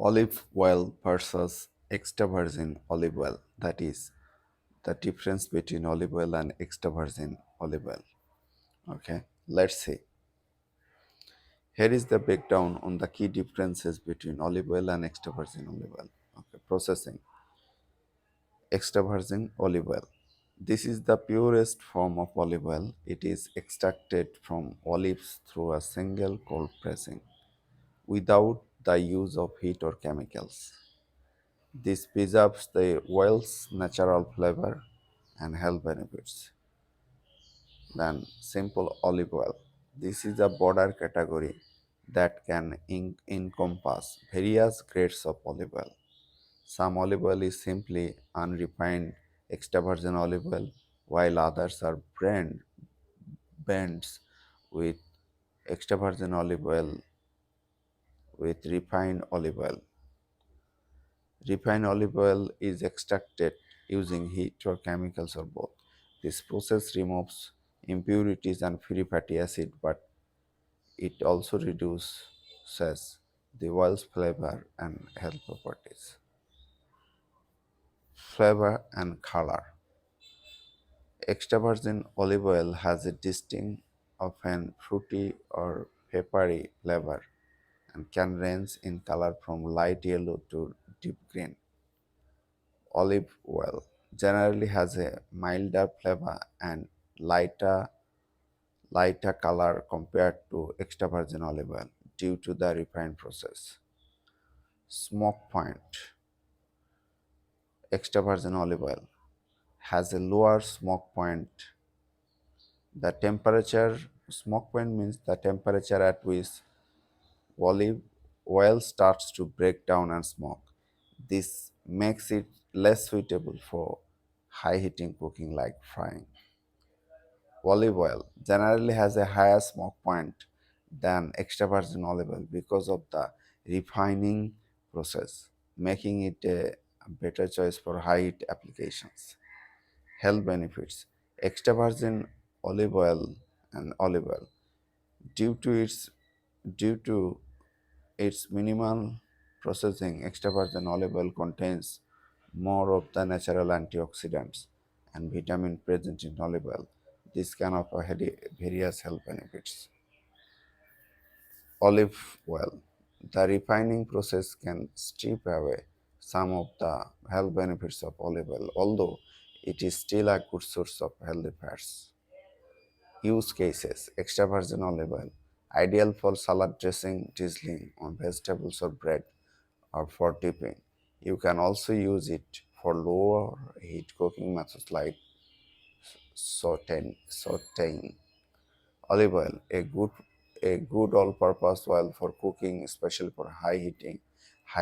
Olive oil versus extra virgin olive oil. That is the difference between olive oil and extra virgin olive oil. Okay, let's see. Here is the breakdown on the key differences between olive oil and extra virgin olive oil. Okay, processing. Extra virgin olive oil. This is the purest form of olive oil. It is extracted from olives through a single cold pressing without the use of heat or chemicals. This preserves the oil's natural flavor and health benefits than simple olive oil. This is a broader category that can encompass various grades of olive oil. Some olive oil is simply unrefined extra virgin olive oil, while others are blends with extra virgin olive oil with refined olive oil. Refined olive oil is extracted using heat or chemicals or both. This process removes impurities and free fatty acid, but it also reduces the oil's flavor and health properties. Flavor and color. Extra virgin olive oil has a distinct, often fruity or peppery flavor and can range in color from light yellow to deep green. Olive oil generally has a milder flavor and lighter lighter color compared to extra virgin olive oil due to the refined process. Smoke point. Extra virgin olive oil has a lower smoke point. The temperature smoke point means the temperature at which olive oil starts to break down and smoke. This makes it less suitable for high heating cooking like frying. Olive oil generally has a higher smoke point than extra virgin olive oil because of the refining process, making it a better choice for high heat applications. Health benefits. Extra virgin olive oil and olive oil due to its minimal processing, extra virgin olive oil contains more of the natural antioxidants and vitamin present in olive oil. This can offer various health benefits. Olive oil. The refining process can strip away some of the health benefits of olive oil, although it is still a good source of healthy fats. Use cases. Extra virgin olive oil. Ideal for salad dressing, drizzling on vegetables or bread, or for dipping. You can also use it for lower heat cooking methods like sauteing. Olive oil, a good all-purpose oil for cooking, especially for high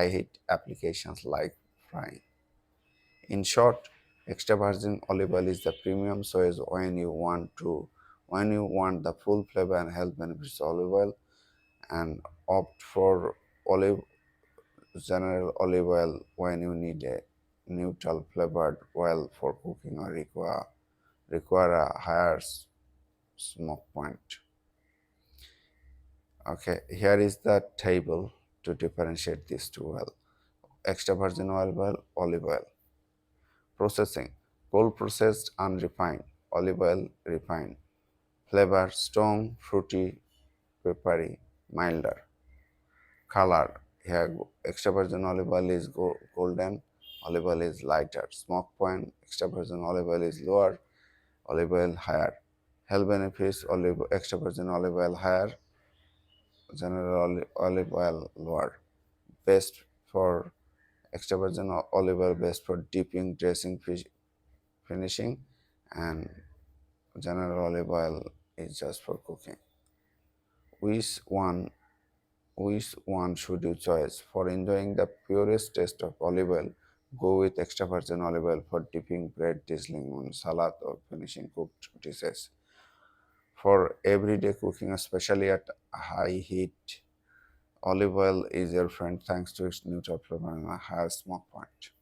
heat applications like frying. In short, extra virgin olive oil is the premium choice when you want the full flavor and health benefits of olive oil, and opt for olive general olive oil when you need a neutral flavored oil for cooking or require a higher smoke point. Okay, here is the table to differentiate these two oil. Extra virgin olive oil, olive oil. Processing. Cold processed unrefined. Olive oil refined. Flavor strong, fruity, peppery, milder. Color. Here extra virgin olive oil is golden, olive oil is lighter. Smoke point. Extra virgin olive oil is lower, olive oil higher. Health benefits. Extra virgin olive oil higher, general olive oil lower. Best for extra virgin olive oil best for dipping, dressing, finishing, and general olive oil is just for cooking. Which one which one should you choose? For enjoying the purest taste of olive oil, go with extra virgin olive oil for dipping bread, drizzling on salad, or finishing cooked dishes. For everyday cooking, especially at high heat, olive oil is your friend thanks to its neutral flavor and a higher smoke point.